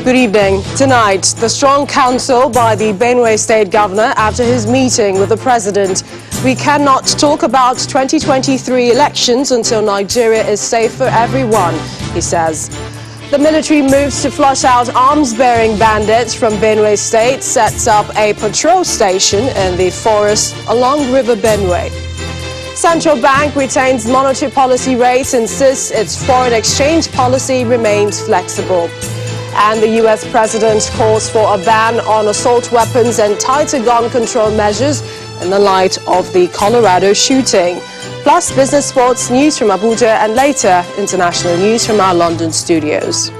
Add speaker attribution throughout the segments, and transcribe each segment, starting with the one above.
Speaker 1: Good evening. Tonight, the strong counsel by the Benue State Governor after his meeting with the President. We cannot talk about 2023 elections until Nigeria is safe for everyone, he says. The military moves to flush out arms-bearing bandits from Benue State, sets up a patrol station in the forest along River Benue. Central Bank retains monetary policy rates, insists its foreign exchange policy remains flexible. And the U.S. President calls for a ban on assault weapons and tighter gun control measures in the light of the Colorado shooting. Plus business, sports, news from Abuja, and later international news from our London studios.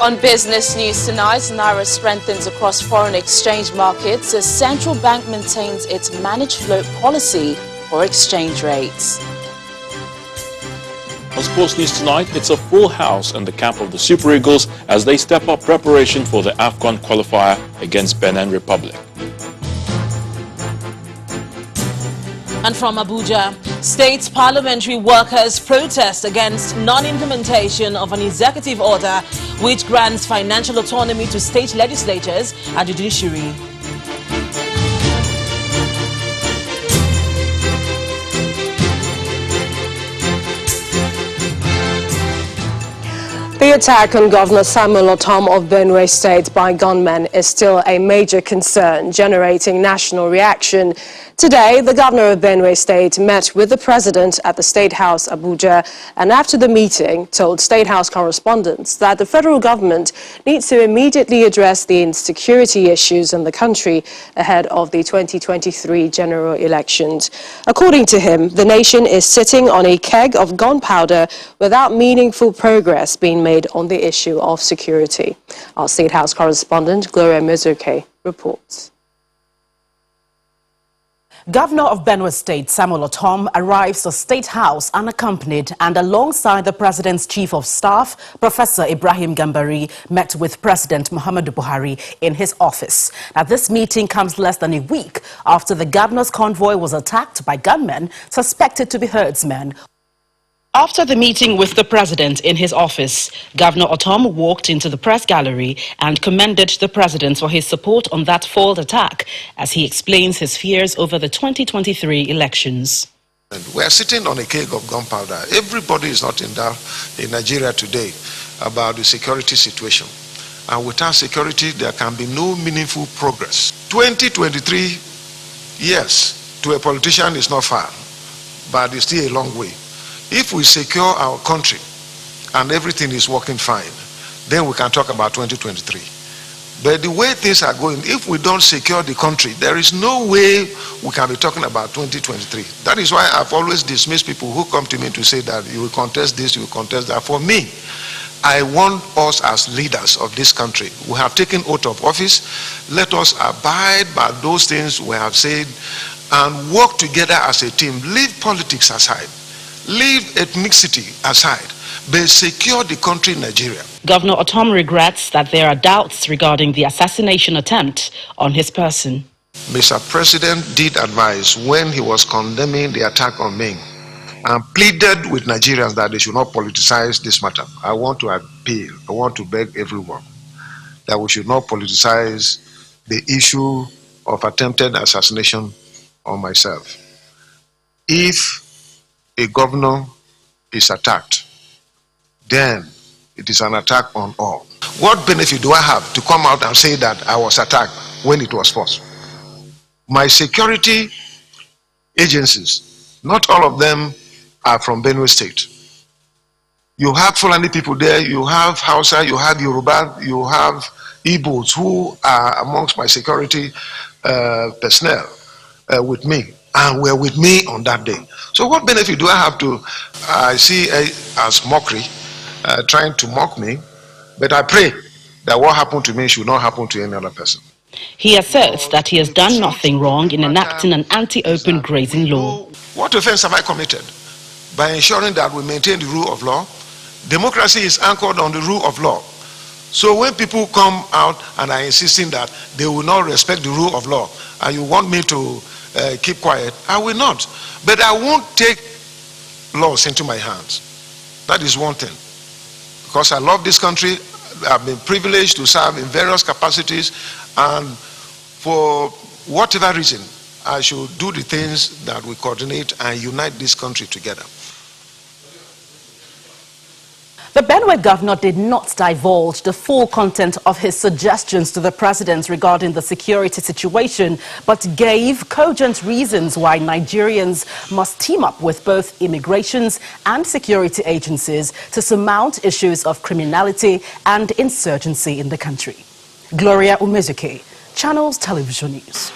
Speaker 2: On business news tonight, naira strengthens across foreign exchange markets as central bank maintains its managed float policy for exchange rates.
Speaker 3: On sports news tonight, it's a full house in the camp of the Super Eagles as they step up preparation for the AFCON qualifier against Benin Republic.
Speaker 4: And from Abuja, state parliamentary workers protest against non-implementation of an executive order which grants financial autonomy to state legislatures and judiciary.
Speaker 1: The attack on Governor Samuel Ortom of Benue State by gunmen is still a major concern, generating national reaction. Today, the governor of Benue State met with the president at the State House, Abuja, and after the meeting told State House correspondents that the federal government needs to immediately address the insecurity issues in the country ahead of the 2023 general elections. According to him, the nation is sitting on a keg of gunpowder without meaningful progress being made on the issue of security. Our State House correspondent, Gloria Mezuke, reports.
Speaker 4: Governor of Benue State, Samuel Ortom, arrives at State House unaccompanied and alongside the President's Chief of Staff, Professor Ibrahim Gambari, met with President Muhammadu Buhari in his office. Now, this meeting comes less than a week after the governor's convoy was attacked by gunmen suspected to be herdsmen. After the meeting with the president in his office, Governor Ortom walked into the press gallery and commended the president for his support on that failed attack as he explains his fears over the 2023 elections.
Speaker 5: We are sitting on a keg of gunpowder. Everybody is not in doubt in Nigeria today about the security situation. And without security, there can be no meaningful progress. 2023, yes, to a politician is not far, but it's still a long way. If we secure our country and everything is working fine, then we can talk about 2023. But the way things are going, if we don't secure the country, there is no way we can be talking about 2023. That is why I've always dismissed people who come to me to say that you will contest this, you will contest that. For me, I want us as leaders of this country who have taken oath of office, let us abide by those things we have said and work together as a team. Leave politics aside. Leave ethnicity aside, but secure the country, Nigeria.
Speaker 4: Governor Ortom regrets that there are doubts regarding the assassination attempt on his person.
Speaker 5: Mr. President did advise when he was condemning the attack on me and pleaded with Nigerians that they should not politicize this matter. I want to appeal, I want to beg everyone that we should not politicize the issue of attempted assassination on myself. If a governor is attacked, then it is an attack on all. What benefit do I have to come out and say that I was attacked when it was false? My security agencies, not all of them are from Benue State. You have Fulani people there, you have Hausa, you have Yoruba, you have Igbos who are amongst my security personnel with me. And were with me on that day. So what benefit do I have to, I see as mockery, trying to mock me, but I pray that what happened to me should not happen to any other person.
Speaker 4: He asserts that he has done nothing wrong in enacting an anti-open grazing law.
Speaker 5: What offense have I committed? By ensuring that we maintain the rule of law. Democracy is anchored on the rule of law. So when people come out and are insisting that they will not respect the rule of law, and you want me to keep quiet, I will not. But I won't take laws into my hands. That is one thing. Because I love this country, I've been privileged to serve in various capacities, and for whatever reason, I should do the things that will coordinate and unite this country together.
Speaker 4: The Benue governor did not divulge the full content of his suggestions to the president regarding the security situation, but gave cogent reasons why Nigerians must team up with both immigrations and security agencies to surmount issues of criminality and insurgency in the country. Gloria Umezuke, Channels Television News.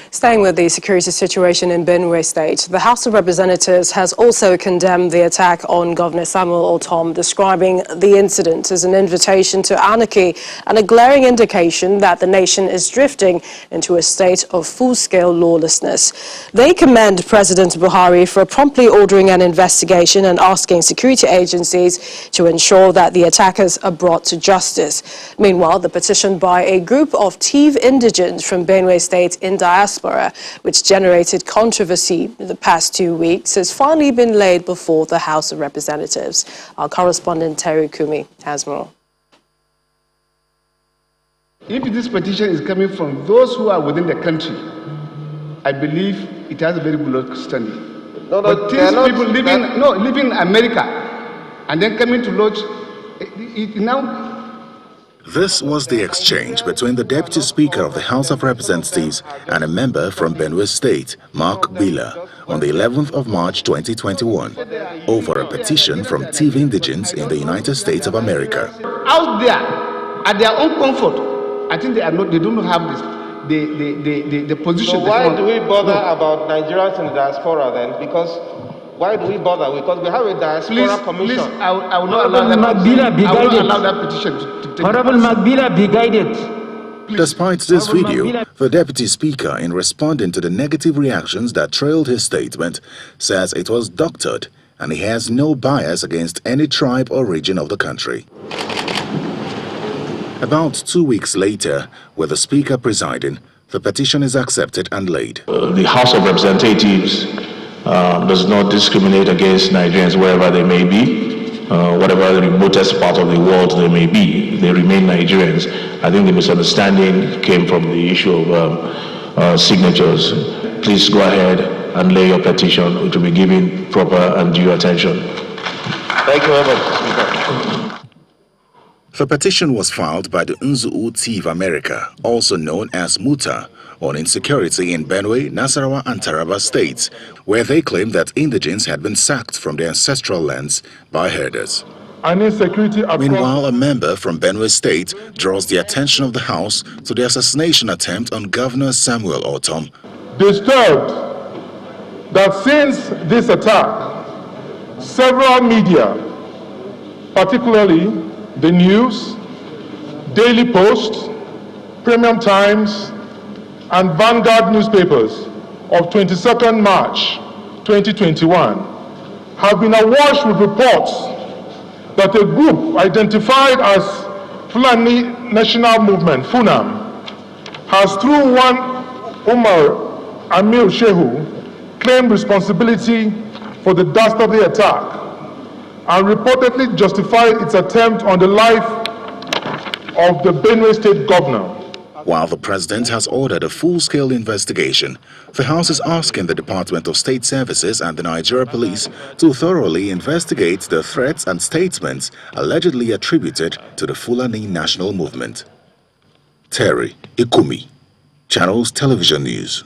Speaker 1: Staying with the security situation in Benue State, the House of Representatives has also condemned the attack on Governor Samuel Ortom, describing the incident as an invitation to anarchy and a glaring indication that the nation is drifting into a state of full-scale lawlessness. They commend President Buhari for promptly ordering an investigation and asking security agencies to ensure that the attackers are brought to justice. Meanwhile, the petition by a group of Tiv indigents from Benue State in diaspora, which generated controversy in the past 2 weeks, has finally been laid before the House of Representatives. Our correspondent Terry Kumi has more.
Speaker 6: If this petition is coming from those who are within the country, I believe it has a very good standing. But these people living in America and then coming to lodge, now.
Speaker 7: This was the exchange between the Deputy Speaker of the House of Representatives and a member from Benue State, Mark Bila, on the 11th of March 2021, over a petition from TV indigents in the United States of America.
Speaker 6: Out there, at their own comfort, I think they don't have this, the position.
Speaker 8: So why do we bother about Nigerians in the diaspora then? Because why do we bother? Because we have a diaspora commission.
Speaker 6: Please, I will not allow that petition to take
Speaker 9: Honorable Magbila, be guided.
Speaker 7: Despite this video, the Deputy Speaker, in responding to the negative reactions that trailed his statement, says it was doctored and he has no bias against any tribe or region of the country. About 2 weeks later, with the Speaker presiding, the petition is accepted and laid.
Speaker 3: The House of Representatives does not discriminate against Nigerians wherever they may be, whatever the remotest part of the world they may be. They remain Nigerians. I think the misunderstanding came from the issue of signatures. Please go ahead and lay your petition. It will be given proper and due attention.
Speaker 8: Thank you very much.
Speaker 7: The petition was filed by the Nzuu Tiv America, also known as Muta, on insecurity in Benue, Nasarawa and Taraba states, where they claim that indigents had been sacked from their ancestral lands by herders. Meanwhile, a member from Benue State draws the attention of the House to the assassination attempt on Governor Samuel Ortom.
Speaker 10: Disturbed that since this attack, several media, particularly the News, Daily Post, Premium Times, and Vanguard newspapers of 22nd March 2021 have been awash with reports that a group identified as Fulani National Movement, FUNAM, has through one Umar Amir Shehu claimed responsibility for the dastardly attack and reportedly justified its attempt on the life of the Benue State governor.
Speaker 7: While the President has ordered a full-scale investigation, the House is asking the Department of State Services and the Nigeria Police to thoroughly investigate the threats and statements allegedly attributed to the Fulani National Movement. Terry Ikumi, Channels Television News.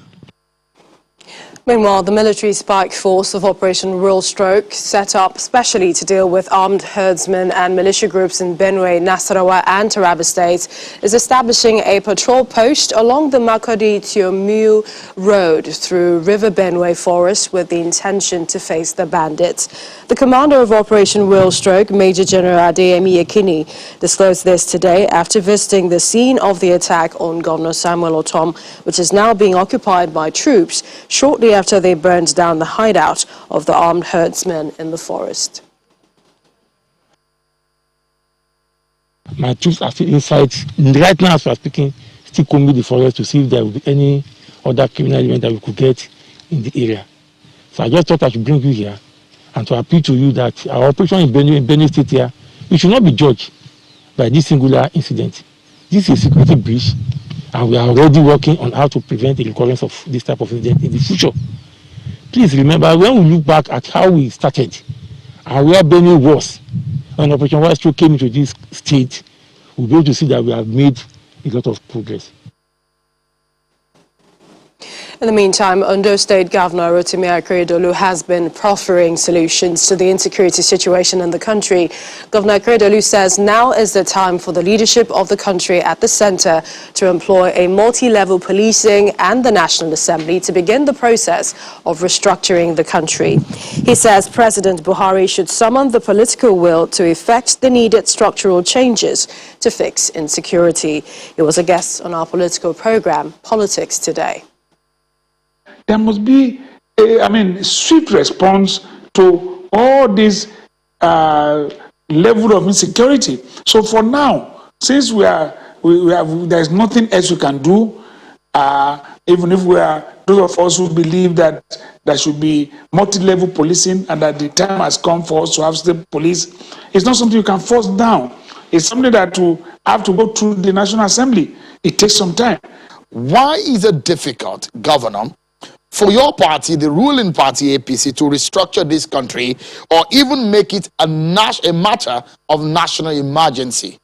Speaker 1: Meanwhile, the military spike force of Operation Rural Stroke, set up specially to deal with armed herdsmen and militia groups in Benue, Nasarawa and Taraba states, is establishing a patrol post along the Makodi-Tiomiu Road through River Benue Forest with the intention to face the bandits. The commander of Operation Rural Stroke, Major General Adeyemi Ekini, disclosed this today after visiting the scene of the attack on Governor Samuel Ortom, which is now being occupied by troops shortly after they burned down the hideout of the armed herdsmen in the forest.
Speaker 9: My troops are still inside. Right now, as we are speaking, still combing the forest to see if there will be any other criminal element that we could get in the area. So I just thought I should bring you here and to appeal to you that our operation in Benue State here, you should not be judged by this singular incident. This is a security breach, and we are already working on how to prevent the recurrence of this type of incident in the future. Please remember, when we look back at how we started and where Benue was when Operation Wildstro came into this state, we'll be able to see that we have made a lot of progress.
Speaker 1: In the meantime, Ondo State Governor Rotimi Akeredolu has been proffering solutions to the insecurity situation in the country. Governor Akeredolu says now is the time for the leadership of the country at the center to employ a multi-level policing and the National Assembly to begin the process of restructuring the country. He says President Buhari should summon the political will to effect the needed structural changes to fix insecurity. He was a guest on our political program, Politics Today.
Speaker 11: There must be a swift response to all this level of insecurity. So for now, since there's nothing else we can do, even if we are those of us who believe that there should be multi-level policing and that the time has come for us to have state police, it's not something you can force down. It's something that will have to go through the National Assembly. It takes some time.
Speaker 12: Why is it difficult, Governor, for your party, the ruling party APC, to restructure this country or even make it a matter of national emergency?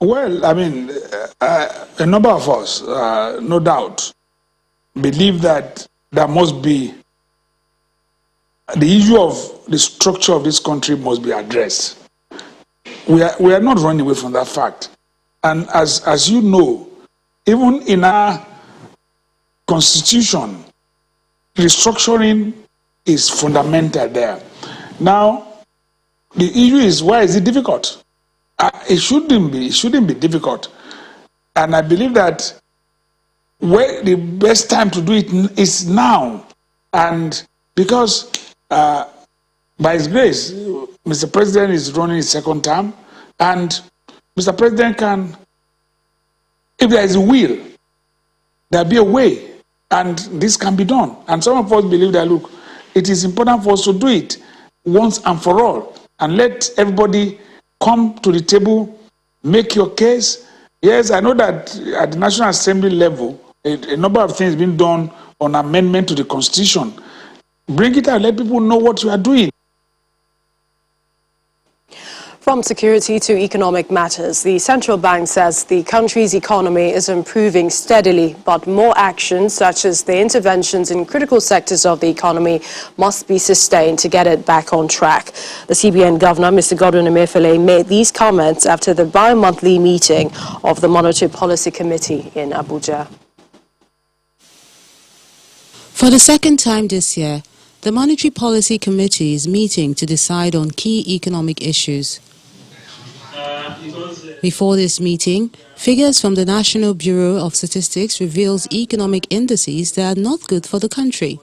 Speaker 11: Well, a number of us, no doubt, believe that there must be, the issue of the structure of this country must be addressed. We are not running away from that fact. And as you know, even in our Constitution, restructuring is fundamental there. Now, the issue is, why is it difficult? It shouldn't be difficult. And I believe that the best time to do it is now. And because by His grace, Mr. President is running his second term, and Mr. President can, if there is a will, there'll be a way. And this can be done. And some of us believe that, look, it is important for us to do it once and for all. And let everybody come to the table, make your case. Yes, I know that at the National Assembly level, a number of things being done on amendment to the Constitution. Bring it out, let people know what you are doing.
Speaker 1: From security to economic matters, the central bank says the country's economy is improving steadily, but more actions, such as the interventions in critical sectors of the economy, must be sustained to get it back on track. The CBN governor, Mr. Godwin Emefiele, made these comments after the bi-monthly meeting of the Monetary Policy Committee in Abuja.
Speaker 13: For the second time this year, the Monetary Policy Committee is meeting to decide on key economic issues. Before this meeting, figures from the National Bureau of Statistics reveals economic indices that are not good for the country.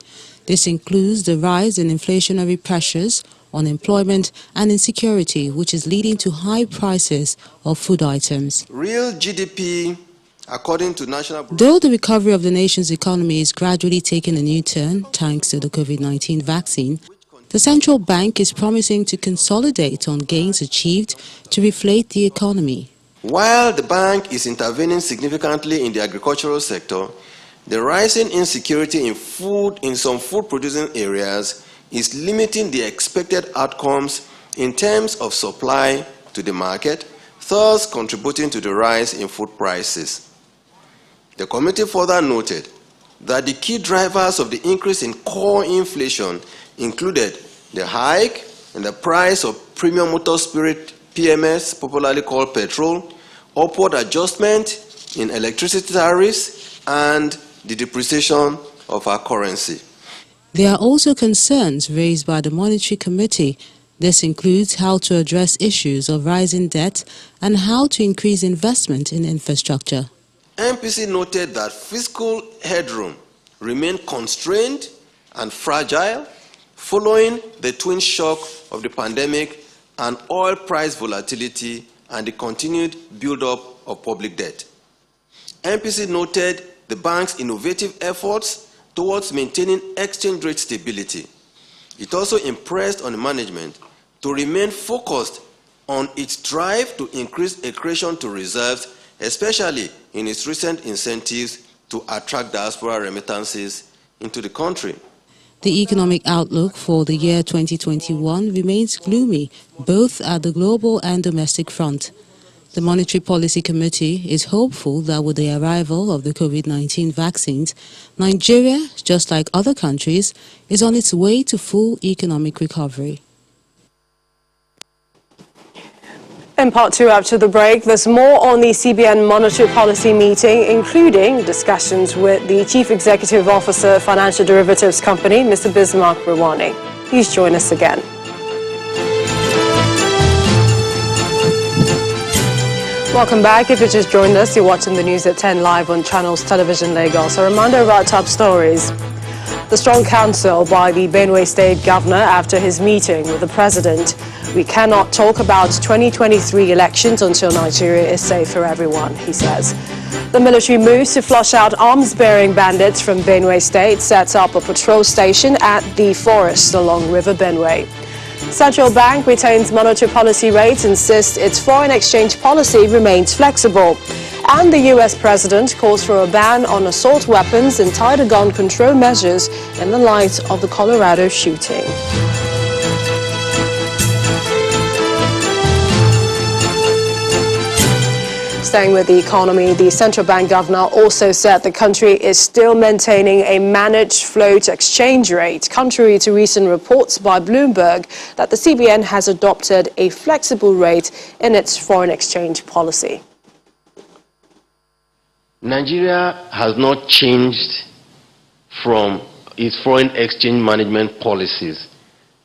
Speaker 13: This includes the rise in inflationary pressures, unemployment and insecurity, which is leading to high prices of food items.
Speaker 14: Real GDP, according to National Bureau.
Speaker 13: Though the recovery of the nation's economy is gradually taking a new turn thanks to the COVID-19 vaccine, the central bank is promising to consolidate on gains achieved to reflate the economy.
Speaker 14: While the bank is intervening significantly in the agricultural sector, the rising insecurity in some food-producing areas is limiting the expected outcomes in terms of supply to the market, thus contributing to the rise in food prices. The committee further noted that the key drivers of the increase in core inflation included the hike in the price of premium motor spirit PMS, popularly called petrol, upward adjustment in electricity tariffs, and the depreciation of our currency.
Speaker 13: There are also concerns raised by the Monetary Committee. This includes how to address issues of rising debt and how to increase investment in infrastructure.
Speaker 14: MPC noted that fiscal headroom remained constrained and fragile following the twin shock of the pandemic and oil price volatility and the continued build-up of public debt. MPC noted the bank's innovative efforts towards maintaining exchange rate stability. It also impressed on the management to remain focused on its drive to increase accretion to reserves, especially in its recent incentives to attract diaspora remittances into the country.
Speaker 13: The economic outlook for the year 2021 remains gloomy, both at the global and domestic front. The Monetary Policy Committee is hopeful that with the arrival of the COVID-19 vaccines, Nigeria, just like other countries, is on its way to full economic recovery.
Speaker 1: In part two, after the break, there's more on the CBN Monetary Policy meeting, including discussions with the Chief Executive Officer, Financial Derivatives Company, Mr. Bismarck Rewane. Please join us again. Welcome back. If you just joined us, you're watching the news at 10 live on Channels Television Lagos. A reminder of our top stories. The strong counsel by the Benue State Governor after his meeting with the President. We cannot talk about 2023 elections until Nigeria is safe for everyone, he says. The military moves to flush out arms-bearing bandits from Benue State, sets up a patrol station at the forest along River Benue. Central Bank retains monetary policy rates, insists its foreign exchange policy remains flexible. And the U.S. President calls for a ban on assault weapons and tighter gun control measures in the light of the Colorado shooting. Staying with the economy, the central bank governor also said the country is still maintaining a managed float exchange rate, contrary to recent reports by Bloomberg that the CBN has adopted a flexible rate in its foreign exchange policy.
Speaker 14: Nigeria has not changed from its foreign exchange management policies.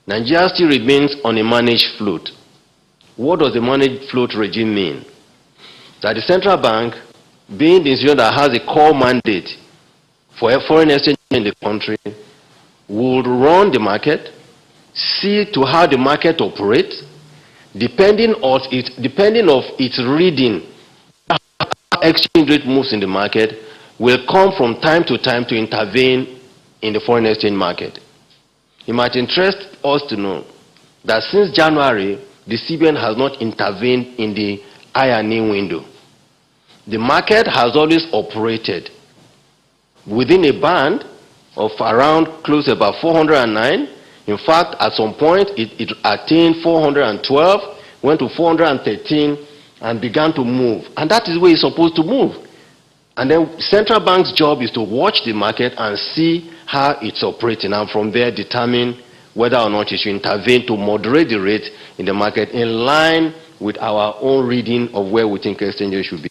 Speaker 14: Nigeria still remains on a managed float. What does the managed float regime mean? That the central bank, being the institution that has a core mandate for a foreign exchange in the country, would run the market, see to how the market operates, depending on its reading, how exchange rate moves in the market, will come from time to intervene in the foreign exchange market. It might interest us to know that since January, the CBN has not intervened in the I&E window. The market has always operated within a band of around close to about 409. In fact, at some point, it attained 412, went to 413, and began to move. And that is where it's supposed to move. And then central bank's job is to watch the market and see how it's operating, and from there determine whether or not it should intervene to moderate the rate in the market in line with our own reading of where we think exchanges should be.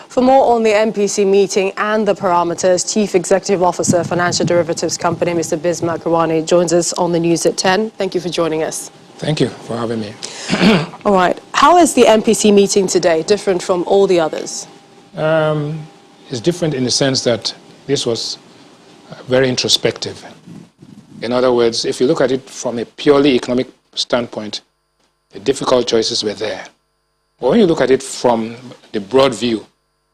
Speaker 1: For more on the MPC meeting and the parameters, Chief Executive Officer, Financial Derivatives Company, Mr. Bismarck Rewane, joins us on the news at 10. Thank you for joining us.
Speaker 15: Thank you for having me.
Speaker 1: All right. How is the MPC meeting today different from all the others?
Speaker 15: It's different in the sense that this was very introspective. In other words, if you look at it from a purely economic standpoint, the difficult choices were there. But when you look at it from the broad view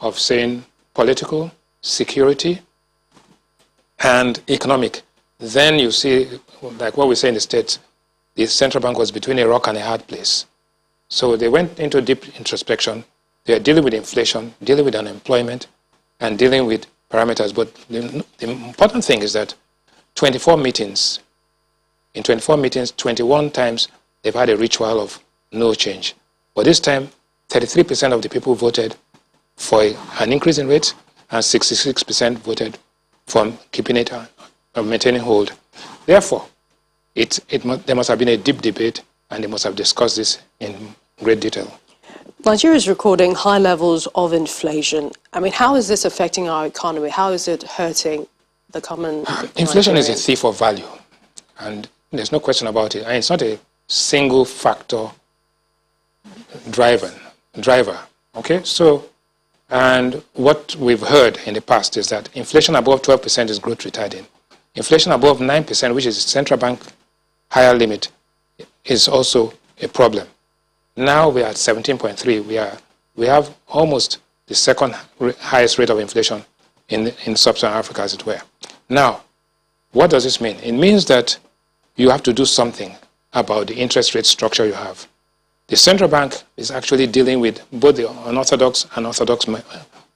Speaker 15: of saying political, security, and economic, then you see, like what we say in the States, the central bank was between a rock and a hard place. So they went into deep introspection. They are dealing with inflation, dealing with unemployment, and dealing with parameters. But the important thing is that 24 meetings, in 24 meetings, 21 times they've had a ritual of no change. But this time, 33% of the people voted for an increase in rates, and 66% voted for keeping it, maintaining hold. Therefore, there must have been a deep debate, and they must have discussed this in great detail.
Speaker 1: Nigeria is recording high levels of inflation. I mean, how is this affecting our economy? How is it hurting the common
Speaker 15: Inflation
Speaker 1: Nigerian?
Speaker 15: is a thief of value, and there's no question about it. And it's not a single factor driver. Okay, so, and what we've heard in the past is that inflation above 12% is growth retarding. Inflation above 9%, which is the central bank higher limit, is also a problem. Now we are at 17.3. We have almost the second highest rate of inflation in sub-Saharan Africa, as it were. Now, what does this mean? It means that you have to do something about the interest rate structure you have. The central bank is actually dealing with both the unorthodox and orthodox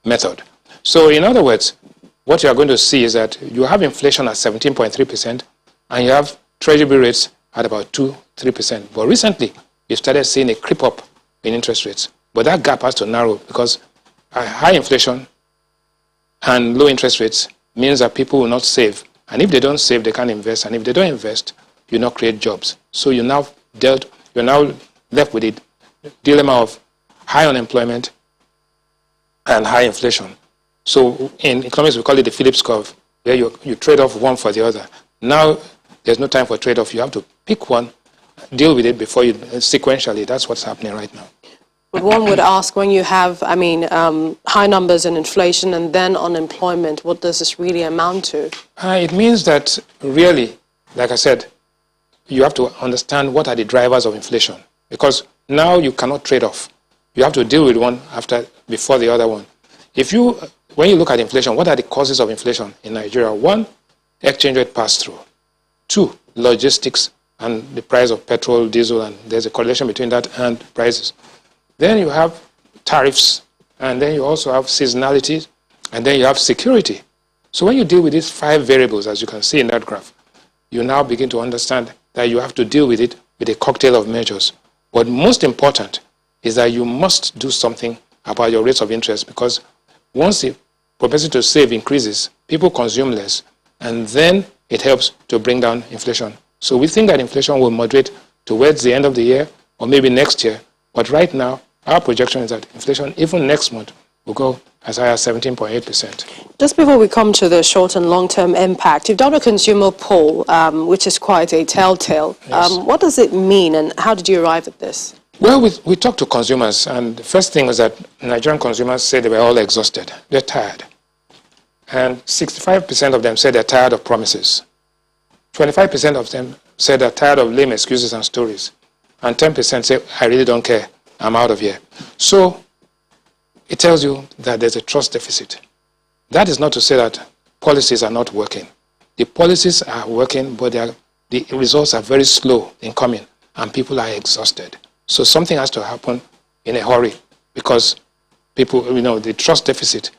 Speaker 15: method. So in other words, what you are going to see is that you have inflation at 17.3% and you have treasury rates at about 2-3%. But recently, you started seeing a creep up in interest rates. But that gap has to narrow because high inflation and low interest rates means that people will not save. And if they don't save, they can't invest. And if they don't invest, you not create jobs. So you're now left with the dilemma of high unemployment and high inflation. So in economics, we call it the Phillips curve, where you trade off one for the other. Now, there's no time for trade-off. You have to pick one, deal with it before you sequentially. That's what's happening right now.
Speaker 1: But one would ask, when you have, high numbers in inflation and then unemployment, what does this really amount to?
Speaker 15: It means that really, like I said, you have to understand what are the drivers of inflation. Because now you cannot trade off. You have to deal with one before the other one. When you look at inflation, what are the causes of inflation in Nigeria? 1, exchange rate pass-through. 2, logistics and the price of petrol, diesel, and there's a correlation between that and prices. Then you have tariffs, and then you also have seasonality, and then you have security. So when you deal with these 5 variables, as you can see in that graph, you now begin to understand that you have to deal with it with a cocktail of measures. But most important is that you must do something about your rates of interest, because once the propensity to save increases, people consume less, and then it helps to bring down inflation. So we think that inflation will moderate towards the end of the year or maybe next year. But right now, our projection is that inflation, even next month, will go as high as 17.8%.
Speaker 1: Just before we come to the short and long-term impact, you've done a consumer poll, which is quite a telltale. Yes. What does it mean, and how did you arrive at this?
Speaker 15: Well, we talked to consumers, and the first thing was that Nigerian consumers said they were all exhausted. They're tired. And 65% of them said they're tired of promises. 25% of them said they're tired of lame excuses and stories. And 10% say, I really don't care, I'm out of here. So it tells you that there's a trust deficit. That is not to say that policies are not working. The policies are working, but the results are very slow in coming, and people are exhausted. So something has to happen in a hurry, because people, the trust deficit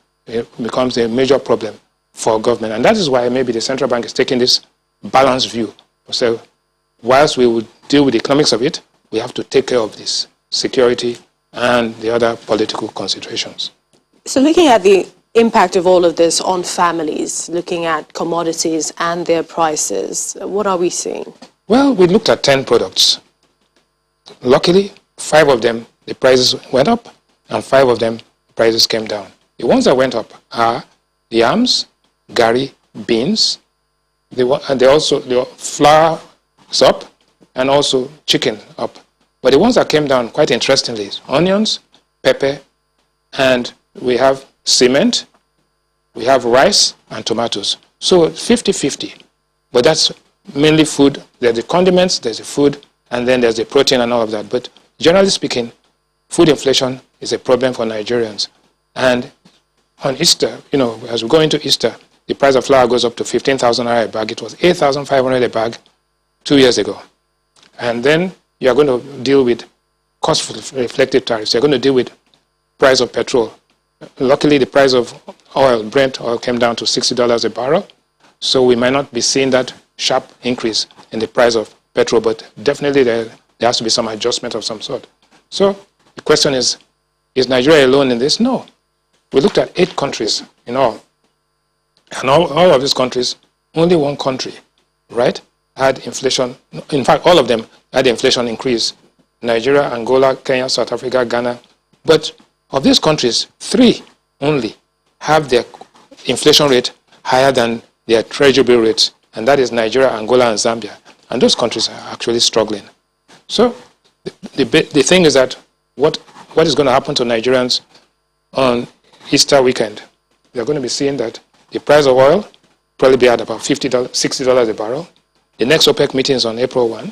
Speaker 15: becomes a major problem for government. And that is why maybe the central bank is taking this balanced view. So whilst we would deal with the economics of it, we have to take care of this security and the other political considerations.
Speaker 1: So looking at the impact of all of this on families, looking at commodities and their prices, what are we seeing?
Speaker 15: Well, we looked at 10 products. Luckily, 5 of them, the prices went up, and 5 of them, the prices came down. The ones that went up are yams, gari, beans, and the flour is up, and also chicken up. But the ones that came down, quite interestingly, is onions, pepper, and we have cement, we have rice, and tomatoes. So 50-50. But that's mainly food. There's the condiments, there's the food, and then there's the protein and all of that. But generally speaking, food inflation is a problem for Nigerians. And on Easter, as we go into Easter, the price of flour goes up to 15,000 naira a bag. It was 8,500 a bag 2 years ago. And then you are going to deal with cost-reflective tariffs. You're going to deal with price of petrol. Luckily, the price of oil, Brent oil, came down to $60 a barrel. So we might not be seeing that sharp increase in the price of petrol, but definitely there has to be some adjustment of some sort. So the question is Nigeria alone in this? No. We looked at 8 countries in all. And all of these countries, only one country, right, had inflation. In fact, all of them had inflation increase. Nigeria, Angola, Kenya, South Africa, Ghana. But of these countries, 3 only have their inflation rate higher than their treasury bill rates. And that is Nigeria, Angola, and Zambia. And those countries are actually struggling. So the thing is that what is going to happen to Nigerians on Easter weekend? They're going to be seeing that the price of oil probably be at about $60 a barrel. The next OPEC meeting is on April 1.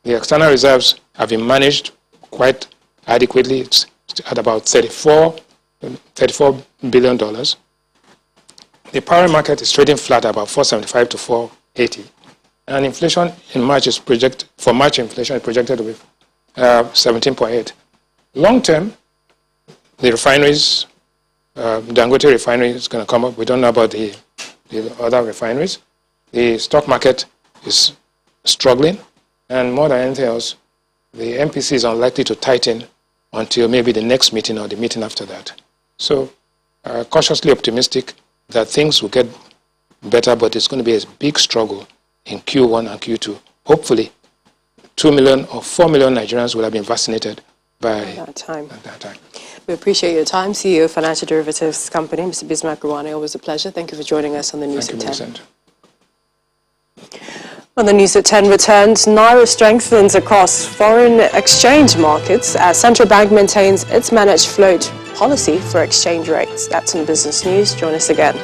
Speaker 15: The external reserves have been managed quite adequately. It's at about $34 billion. The power market is trading flat at about 475 to 480. And inflation in March is inflation is projected to be 17.8. Long term, the refineries, Dangote refinery is going to come up. We don't know about the other refineries. The stock market is struggling, and more than anything else, the MPC is unlikely to tighten until maybe the next meeting or the meeting after that. So, cautiously optimistic that things will get better, but it's going to be a big struggle in Q1 and Q2. Hopefully, 2 million or 4 million Nigerians will have been vaccinated by that time.
Speaker 1: We appreciate your time. CEO of Financial Derivatives Company, Mr. Bismarck Rewane, always a pleasure. Thank you for joining us on the News at 10. On the News at 10 returns, naira strengthens across foreign exchange markets as central bank maintains its managed float policy for exchange rates. That's in Business News. Join us again.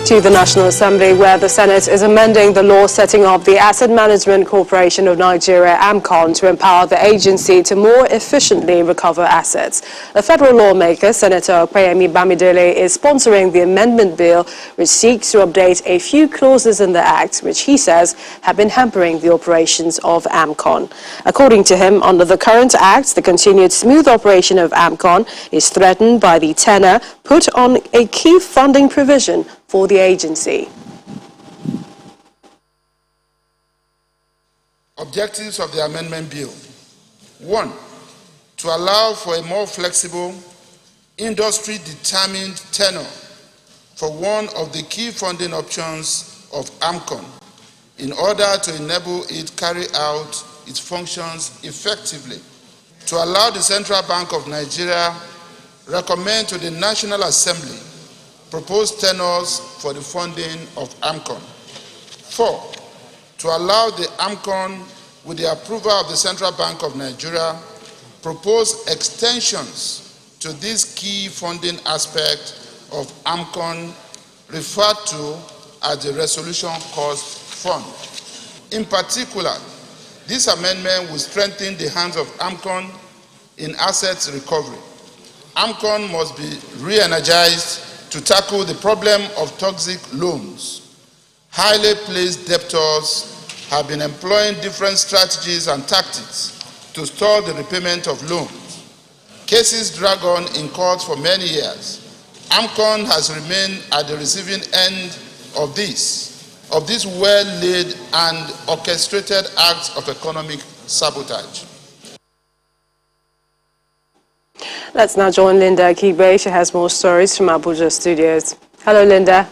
Speaker 1: To the National Assembly, where the Senate is amending the law setting up the Asset Management Corporation of Nigeria, AMCON, to empower the agency to more efficiently recover assets. A federal lawmaker, Senator Opeyemi Bamidele, is sponsoring the amendment bill, which seeks to update a few clauses in the Act, which he says have been hampering the operations of AMCON. According to him, under the current Act, the continued smooth operation of AMCON is threatened by the tenor put on a key funding provision for the agency.
Speaker 16: Objectives of the amendment bill. 1. To allow for a more flexible, industry-determined tenure for one of the key funding options of AMCON in order to enable it carry out its functions effectively. To allow the Central Bank of Nigeria recommend to the National Assembly proposed tenures for the funding of AMCON. 4. To allow the AMCON, with the approval of the Central Bank of Nigeria, propose extensions to this key funding aspect of AMCON referred to as the Resolution Cost Fund. In particular, this amendment will strengthen the hands of AMCON in assets recovery. AMCON must be re-energized to tackle the problem of toxic loans. Highly placed debtors have been employing different strategies and tactics to stall the repayment of loans. Cases drag on in court for many years. AMCON has remained at the receiving end of this well-laid and orchestrated acts of economic sabotage.
Speaker 1: Let's now join Linda Akibe. She has more stories from Abuja studios. Hello, Linda.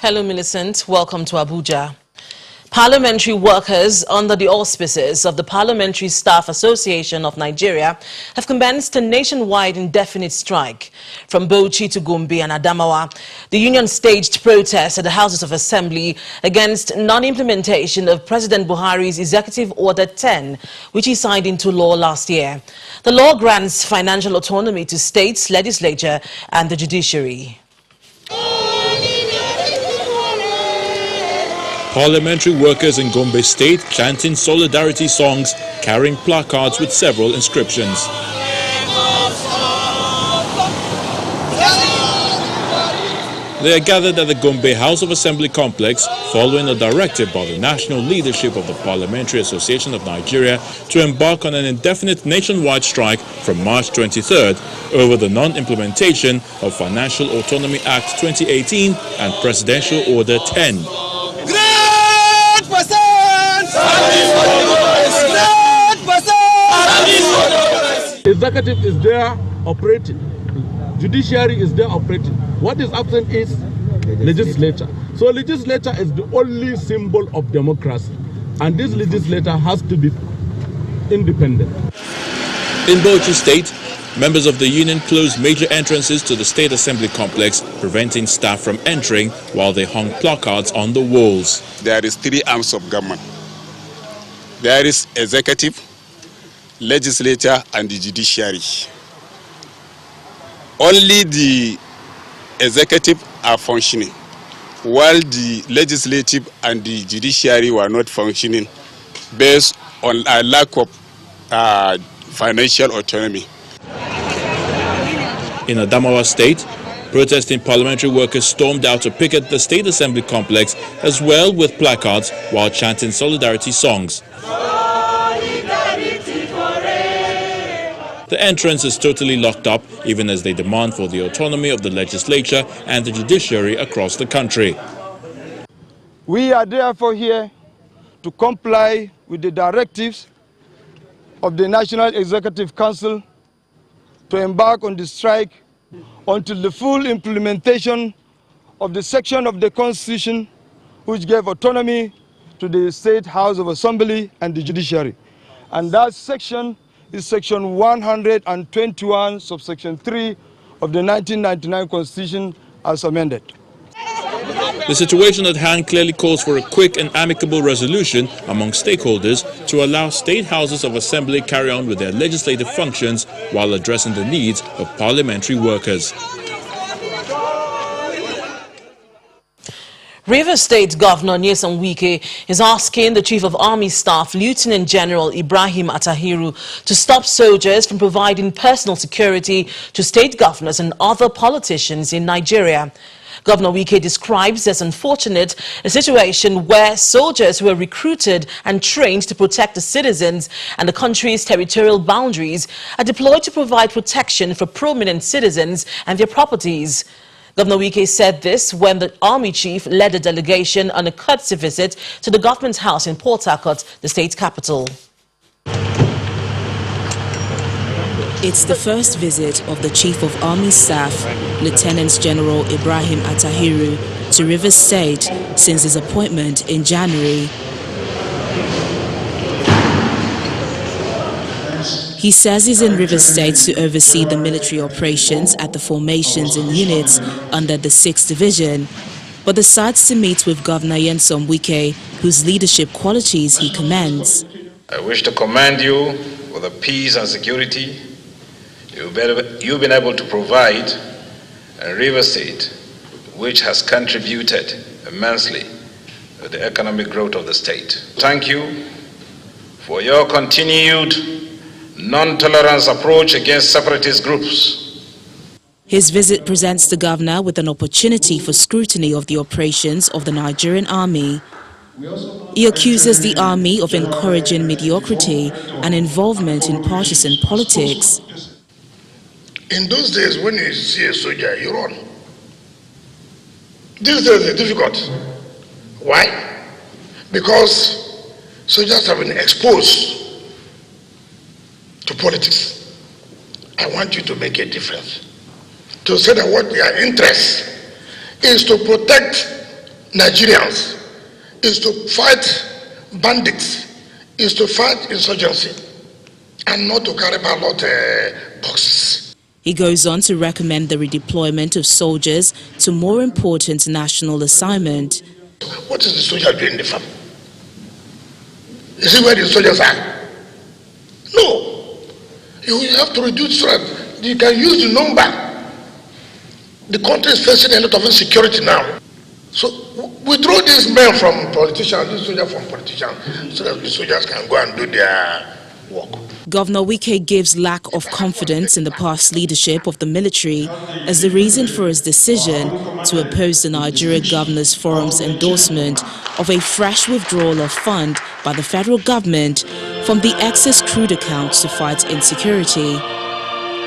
Speaker 17: Hello, Millicent. Welcome to Abuja. Parliamentary workers under the auspices of the Parliamentary Staff Association of Nigeria have commenced a nationwide indefinite strike. From Bauchi to Gombe and Adamawa, the union staged protests at the Houses of Assembly against non-implementation of President Buhari's Executive Order 10, which he signed into law last year. The law grants financial autonomy to states, legislature and the judiciary.
Speaker 18: Parliamentary workers in Gombe State chanting solidarity songs, carrying placards with several inscriptions. They are gathered at the Gombe House of Assembly complex following a directive by the national leadership of the Parliamentary Association of Nigeria to embark on an indefinite nationwide strike from March 23rd over the non-implementation of Financial Autonomy Act 2018 and Presidential Order 10.
Speaker 19: Executive is there operating. Judiciary is there operating. What is absent is legislature. So legislature is the only symbol of democracy. And this legislature has to be independent.
Speaker 18: In Bauchi State, members of the union closed major entrances to the State Assembly complex, preventing staff from entering while they hung placards on the walls.
Speaker 20: There is 3 arms of government. There is executive, legislature and the judiciary. Only the executive are functioning, while the legislative and the judiciary were not functioning based on a lack of financial autonomy.
Speaker 18: In Adamawa State, protesting parliamentary workers stormed out to picket the State Assembly complex as well with placards while chanting solidarity songs. The entrance is totally locked up, even as they demand for the autonomy of the legislature and the judiciary across the country.
Speaker 21: We are therefore here to comply with the directives of the National Executive Council to embark on the strike until the full implementation of the section of the Constitution which gave autonomy to the State House of Assembly and the judiciary. And that section is section 121, subsection 3 of the 1999 Constitution as amended.
Speaker 18: The situation at hand clearly calls for a quick and amicable resolution among stakeholders to allow state houses of assembly carry on with their legislative functions while addressing the needs of parliamentary workers.
Speaker 17: Rivers State Governor Nyesom Wike is asking the Chief of Army Staff, Lieutenant General Ibrahim Atahiru, to stop soldiers from providing personal security to state governors and other politicians in Nigeria. Governor Wike describes as unfortunate a situation where soldiers who are recruited and trained to protect the citizens and the country's territorial boundaries are deployed to provide protection for prominent citizens and their properties. Governor Wike said this when the Army Chief led a delegation on a courtesy visit to the government house in Port Harcourt, the state capital.
Speaker 13: It's the first visit of the Chief of Army Staff, Lieutenant General Ibrahim Atahiru, to Rivers State since his appointment in January. He says he's in Rivers State to oversee the military operations at the formations and units under the 6th Division, but decides to meet with Governor Nyesom Wike, whose leadership qualities he commends.
Speaker 22: I wish to commend you for the peace and security you've been able to provide in Rivers State, which has contributed immensely to the economic growth of the state. Thank you for your continued non-tolerance approach against separatist groups.
Speaker 13: His visit presents the governor with an opportunity for scrutiny of the operations of the Nigerian army. He accuses the army of encouraging mediocrity and involvement in partisan politics.
Speaker 23: In those days, when you see a soldier, you run. These days are difficult. Why? Because soldiers have been exposed to politics. I want you to make a difference. To say that what their interest is to protect Nigerians, is to fight bandits, is to fight insurgency, and not to carry ballot boxes.
Speaker 13: He goes on to recommend the redeployment of soldiers to more important national assignment.
Speaker 23: What is the soldier doing in the farm? Is it where the soldiers are? No. You have to reduce threat. You can use the number. The country is facing a lot of insecurity now. So withdraw these men from politicians, these soldiers from politicians, so that the soldiers can go and do their work.
Speaker 13: Governor Wike gives lack of confidence in the past leadership of the military as the reason for his decision to oppose the Nigeria Governors Forum's endorsement of a fresh withdrawal of funds by the federal government from the excess crude accounts to fight insecurity.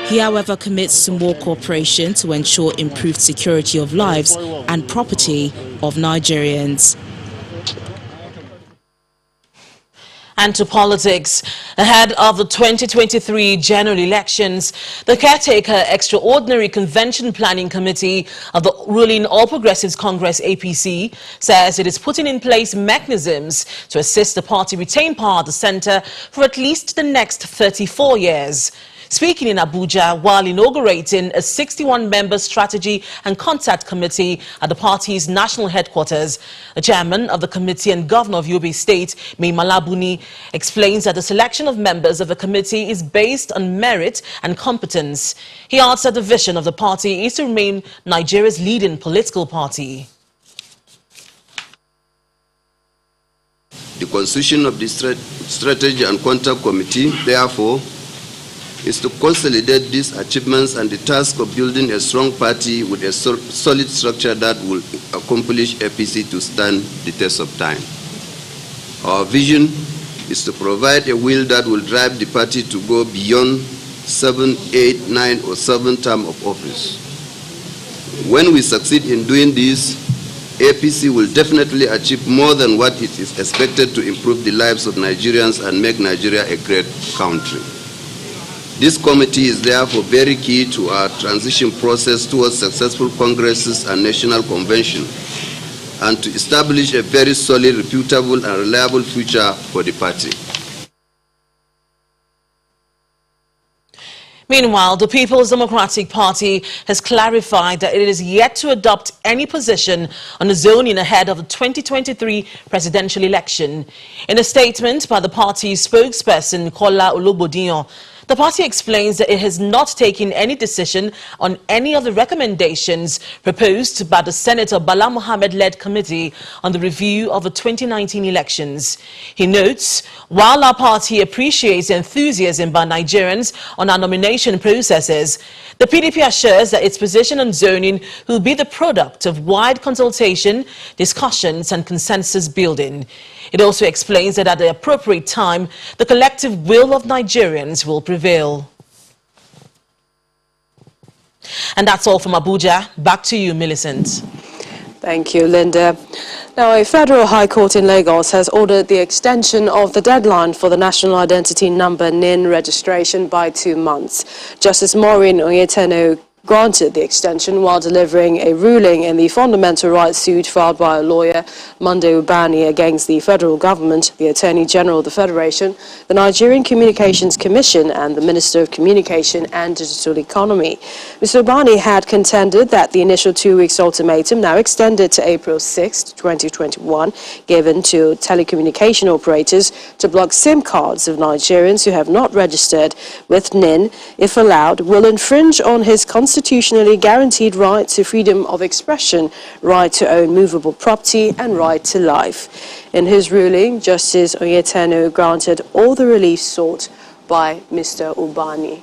Speaker 13: He, however, commits to more cooperation to ensure improved security of lives and property of Nigerians.
Speaker 17: And to politics. Ahead of the 2023 general elections, the caretaker Extraordinary Convention Planning Committee of the ruling All Progressives Congress APC says it is putting in place mechanisms to assist the party retain power at the centre for at least the next 34 years. Speaking in Abuja while inaugurating a 61-member strategy and contact committee at the party's national headquarters, the chairman of the committee and governor of Yobe State, Mai Malabuni, explains that the selection of members of the committee is based on merit and competence. He adds that the vision of the party is to remain Nigeria's leading political party.
Speaker 24: The constitution of the Strategy and Contact Committee, therefore,
Speaker 2: is to consolidate these achievements and the task of building a strong party with a solid structure that will accomplish APC to stand the test of time. Our vision is to provide a will that will drive the party to go beyond 7, 8, 9, or 7 term of office. When we succeed in doing this, APC will definitely achieve more than what it is expected to improve the lives of Nigerians and make Nigeria a great country. This committee is therefore very key to our transition process towards successful congresses and national convention, and to establish a very solid, reputable, and reliable future for the party.
Speaker 17: Meanwhile, the People's Democratic Party has clarified that it is yet to adopt any position on the zoning ahead of the 2023 presidential election. In a statement by the party's spokesperson, Kola Olobodiyan, the party explains that it has not taken any decision on any of the recommendations proposed by the Senator Bala Mohammed-led committee on the review of the 2019 elections. He notes, while our party appreciates enthusiasm by Nigerians on our nomination processes, the PDP assures that its position on zoning will be the product of wide consultation, discussions and consensus building. It also explains that at the appropriate time, the collective will of Nigerians will prevail. And that's all from Abuja. Back to you, Millicent.
Speaker 1: Thank you, Linda. Now, a federal high court in Lagos has ordered the extension of the deadline for the National Identity Number NIN registration by 2 months. Justice Maureen Oyeteno granted the extension while delivering a ruling in the fundamental rights suit filed by a lawyer, Monday Ubani, against the federal government, the Attorney General of the Federation, the Nigerian Communications Commission and the Minister of Communication and Digital Economy. Mr. Ubani had contended that the initial 2 weeks ultimatum, now extended to April 6, 2021, given to telecommunication operators to block SIM cards of Nigerians who have not registered with NIN, if allowed, will infringe on his constitutionally guaranteed right to freedom of expression, right to own movable property and right to life. In his ruling, Justice Oyeteno granted all the relief sought by Mr. Ubani.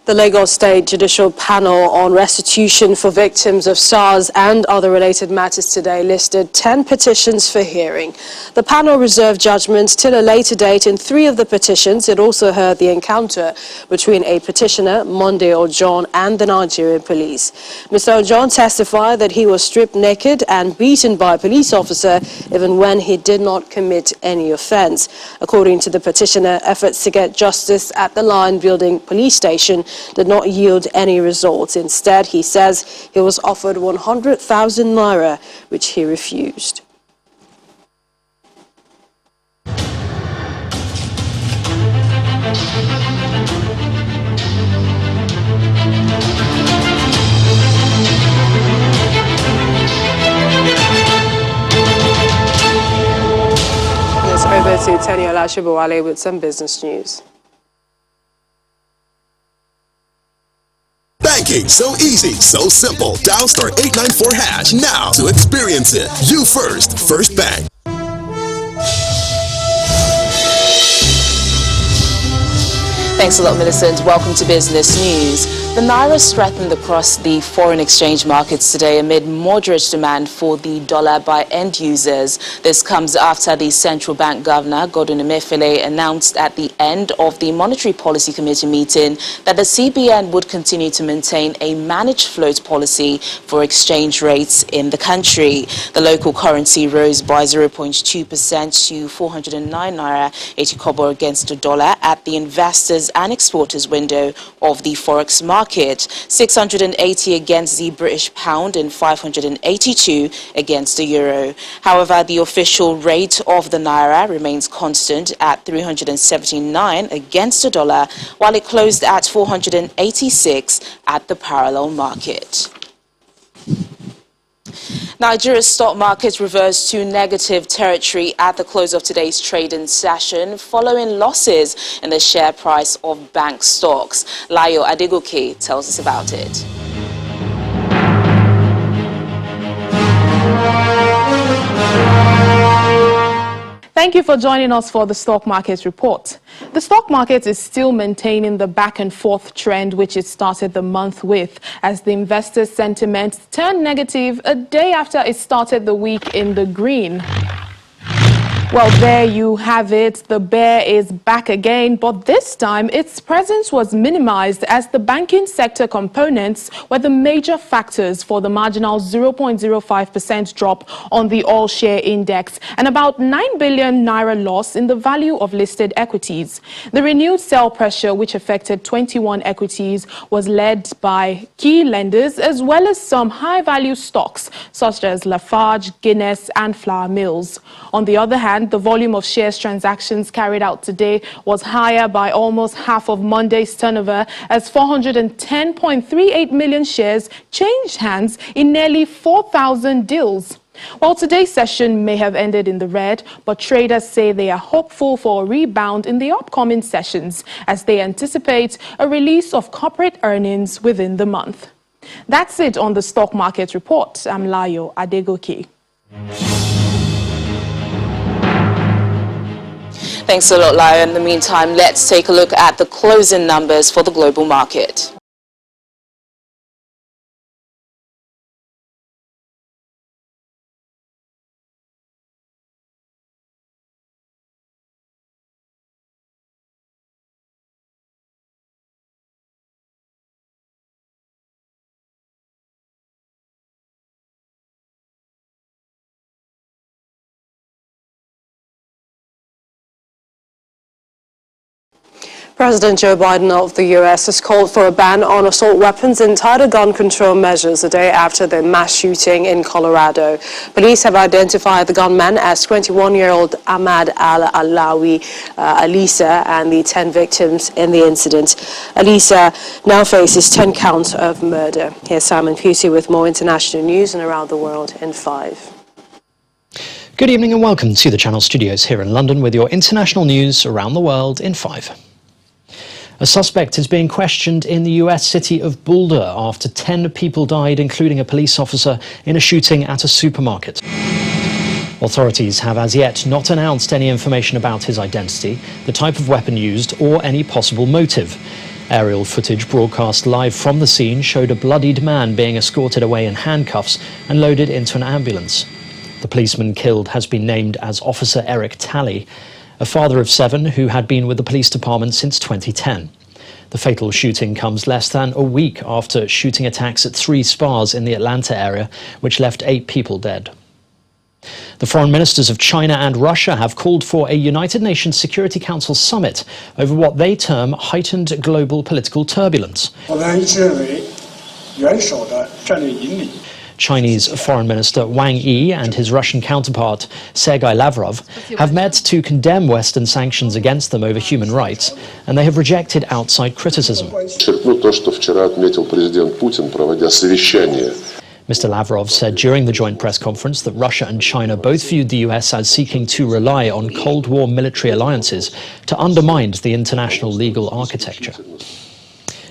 Speaker 1: The Lagos State Judicial Panel on Restitution for Victims of SARS and other related matters today listed 10 petitions for hearing. The panel reserved judgment till a later date in 3 of the petitions. It also heard the encounter between a petitioner, Monday Ojon, and the Nigerian police. Mr. Ojon testified that he was stripped naked and beaten by a police officer even when he did not commit any offense. According to the petitioner, efforts to get justice at the Line Building police station did not yield any results. Instead, he says he was offered 100,000 naira, which he refused. It's over to Teniola Shibowale with some business news.
Speaker 4: Banking so easy, so simple. Dial *894# now to experience it. You first, First Bank.
Speaker 5: Thanks a lot, Millicent. Welcome to Business News. The naira strengthened across the foreign exchange markets today amid moderate demand for the dollar by end users. This comes after the central bank governor, Godwin Emefiele, announced at the end of the Monetary Policy Committee meeting that the CBN would continue to maintain a managed float policy for exchange rates in the country. The local currency rose by 0.2% to 409 naira 80 kobo against the dollar at the investors and exporters window of the forex market, 680 against the British pound and 582 against the euro. However, the official rate of the naira remains constant at 379 against the dollar, while it closed at 486 at the parallel market. Nigeria's stock market reversed to negative territory at the close of today's trading session following losses in the share price of bank stocks. Layo Adegoke tells us about it.
Speaker 3: Thank you for joining us for the stock market report. The stock market is still maintaining the back and forth trend which it started the month with, as the investors' sentiment turned negative a day after it started the week in the green. Well, there you have it. The bear is back again, but this time its presence was minimized as the banking sector components were the major factors for the marginal 0.05% drop on the all-share index and about 9 billion naira loss in the value of listed equities. The renewed sell pressure, which affected 21 equities, was led by key lenders as well as some high-value stocks such as Lafarge, Guinness and Flour Mills. On the other hand, the volume of shares transactions carried out today was higher by almost half of Monday's turnover, as 410.38 million shares changed hands in nearly 4,000 deals. While today's session may have ended in the red, but traders say they are hopeful for a rebound in the upcoming sessions as they anticipate a release of corporate earnings within the month. That's it on the stock market report. I'm Layo Adegoke.
Speaker 5: Thanks a lot, Layo. In the meantime, let's take a look at the closing numbers for the global market.
Speaker 1: President Joe Biden of the U.S. has called for a ban on assault weapons and tighter gun control measures a day after the mass shooting in Colorado. Police have identified the gunman as 21-year-old Ahmad al-Alawi Alisa and the 10 victims in the incident. Alisa now faces 10 counts of murder. Here's Simon Pusey with more international news and around the world in 5.
Speaker 6: Good evening and welcome to the Channel Studios here in London with your international news around the world in 5. A suspect is being questioned in the US city of Boulder after 10 people died, including a police officer, in a shooting at a supermarket. Authorities have as yet not announced any information about his identity, the type of weapon used, or any possible motive. Aerial footage broadcast live from the scene showed a bloodied man being escorted away in handcuffs and loaded into an ambulance. The policeman killed has been named as Officer Eric Talley, a father of 7 who had been with the police department since 2010. The fatal shooting comes less than a week after shooting attacks at 3 spas in the Atlanta area, which left 8 people dead. The foreign ministers of China and Russia have called for a United Nations Security Council summit over what they term heightened global political turbulence. Chinese Foreign Minister Wang Yi and his Russian counterpart Sergei Lavrov have met to condemn Western sanctions against them over human rights, and they have rejected outside criticism. Mr. Lavrov said during the joint press conference that Russia and China both viewed the US as seeking to rely on Cold War military alliances to undermine the international legal architecture.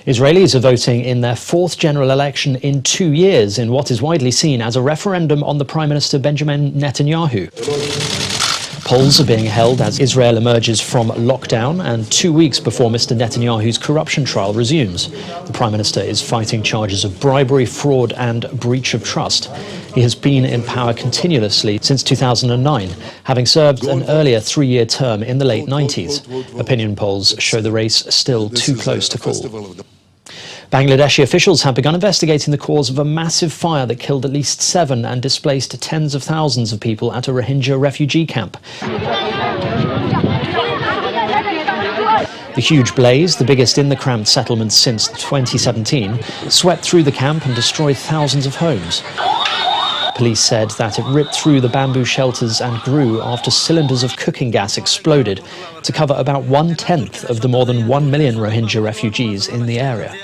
Speaker 6: Israelis are voting in their 4th general election in 2 years in what is widely seen as a referendum on the Prime Minister Benjamin Netanyahu. Polls are being held as Israel emerges from lockdown and 2 weeks before Mr. Netanyahu's corruption trial resumes. The Prime Minister is fighting charges of bribery, fraud and breach of trust. He has been in power continuously since 2009, having served an earlier 3-year term in the late 90s. Opinion polls show the race still too close to call. Bangladeshi officials have begun investigating the cause of a massive fire that killed at least 7 and displaced tens of thousands of people at a Rohingya refugee camp. The huge blaze, the biggest in the cramped settlement since 2017, swept through the camp and destroyed thousands of homes. Police said that it ripped through the bamboo shelters and grew after cylinders of cooking gas exploded to cover about 1/10 of the more than 1 million Rohingya refugees in the area.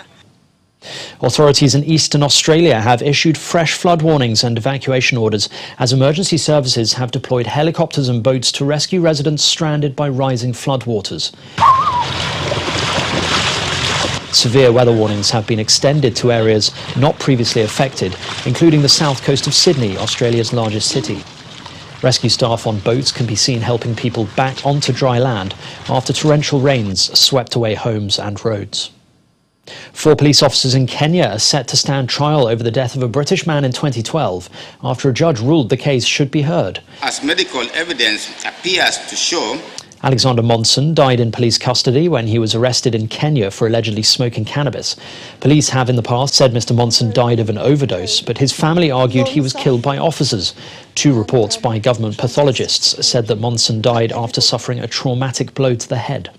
Speaker 6: Authorities in eastern Australia have issued fresh flood warnings and evacuation orders as emergency services have deployed helicopters and boats to rescue residents stranded by rising floodwaters. Severe weather warnings have been extended to areas not previously affected, including the south coast of Sydney, Australia's largest city. Rescue staff on boats can be seen helping people back onto dry land after torrential rains swept away homes and roads. 4 police officers in Kenya are set to stand trial over the death of a British man in 2012 after a judge ruled the case should be heard.
Speaker 7: As medical evidence appears to show,
Speaker 6: Alexander Monson died in police custody when he was arrested in Kenya for allegedly smoking cannabis. Police have in the past said Mr. Monson died of an overdose, but his family argued he was killed by officers. 2 reports by government pathologists said that Monson died after suffering a traumatic blow to the head.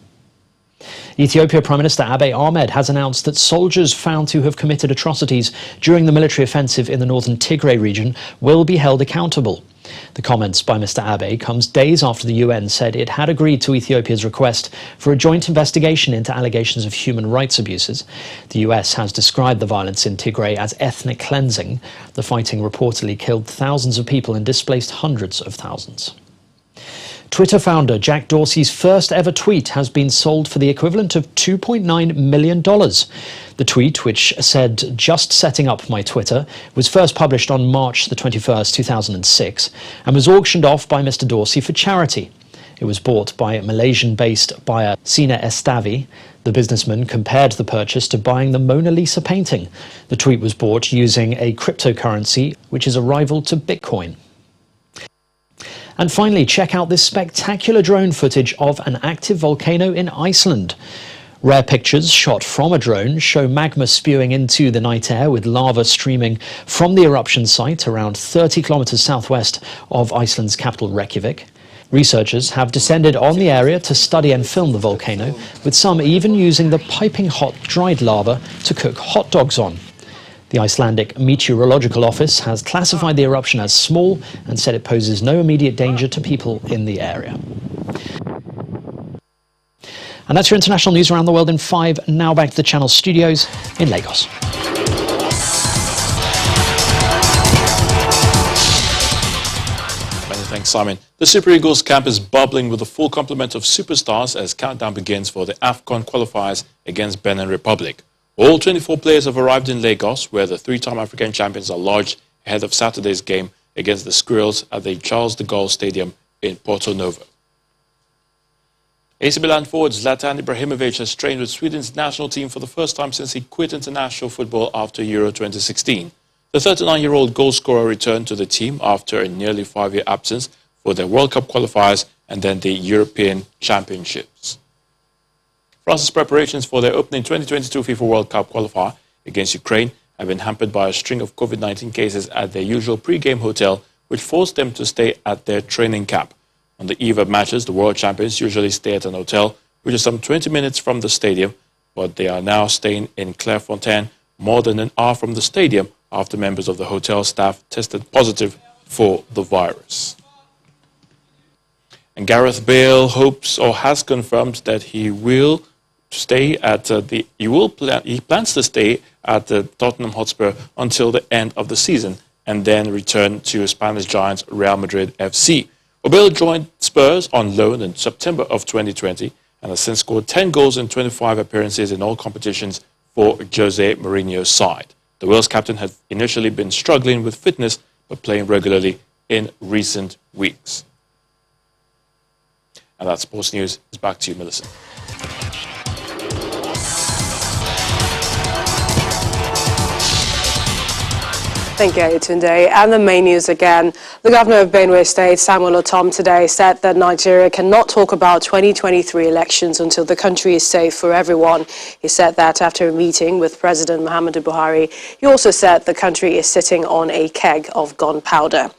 Speaker 6: Ethiopia Prime Minister Abiy Ahmed has announced that soldiers found to have committed atrocities during the military offensive in the northern Tigray region will be held accountable. The comments by Mr. Abiy comes days after the UN said it had agreed to Ethiopia's request for a joint investigation into allegations of human rights abuses. The US has described the violence in Tigray as ethnic cleansing. The fighting reportedly killed thousands of people and displaced hundreds of thousands. Twitter founder Jack Dorsey's first ever tweet has been sold for the equivalent of $2.9 million. The tweet, which said, "Just setting up my Twitter," was first published on March the 21st, 2006, and was auctioned off by Mr. Dorsey for charity. It was bought by Malaysian-based buyer Sina Estavi. The businessman compared the purchase to buying the Mona Lisa painting. The tweet was bought using a cryptocurrency, which is a rival to Bitcoin. And finally, check out this spectacular drone footage of an active volcano in Iceland. Rare pictures shot from a drone show magma spewing into the night air with lava streaming from the eruption site around 30 kilometers southwest of Iceland's capital Reykjavik. Researchers have descended on the area to study and film the volcano, with some even using the piping hot dried lava to cook hot dogs on. The Icelandic Meteorological Office has classified the eruption as small and said it poses no immediate danger to people in the area. And that's your international news around the world in 5. Now back to the Channel studios in Lagos.
Speaker 18: Many thanks, Simon. The Super Eagles camp is bubbling with a full complement of superstars as countdown begins for the AFCON qualifiers against Benin Republic. All 24 players have arrived in Lagos, where the 3-time African champions are lodged ahead of Saturday's game against the Squirrels at the Charles de Gaulle Stadium in Porto Novo. AC Milan forward Zlatan Ibrahimovic has trained with Sweden's national team for the first time since he quit international football after Euro 2016. The 39-year-old goalscorer returned to the team after a nearly 5-year absence for the World Cup qualifiers and then the European Championships. France's preparations for their opening 2022 FIFA World Cup qualifier against Ukraine have been hampered by a string of COVID-19 cases at their usual pre-game hotel, which forced them to stay at their training camp. On the eve of matches, the world champions usually stay at an hotel, which is some 20 minutes from the stadium, but they are now staying in Clairefontaine, more than an hour from the stadium, after members of the hotel staff tested positive for the virus. And Gareth Bale hopes or has confirmed that he will stay at he plans to stay at the Tottenham Hotspur until the end of the season and then return to Spanish giants Real Madrid FC. Bale joined Spurs on loan in September of 2020 and has since scored 10 goals in 25 appearances in all competitions for Jose Mourinho's side. The Wales captain had initially been struggling with fitness but playing regularly in recent weeks. And that sports news is back to you, Millicent.
Speaker 1: Thank you, Tunde. And the main news again. The governor of Benue State, Samuel Ortom, today said that Nigeria cannot talk about 2023 elections until the country is safe for everyone. He said that after a meeting with President Muhammadu Buhari. He also said the country is sitting on a keg of gunpowder.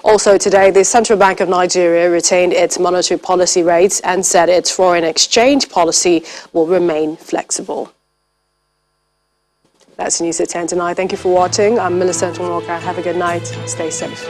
Speaker 1: Also today, the Central Bank of Nigeria retained its monetary policy rates and said its foreign exchange policy will remain flexible. That's news at 10 tonight. Thank you for watching. I'm Millicent Walker. Have a good night. Stay safe.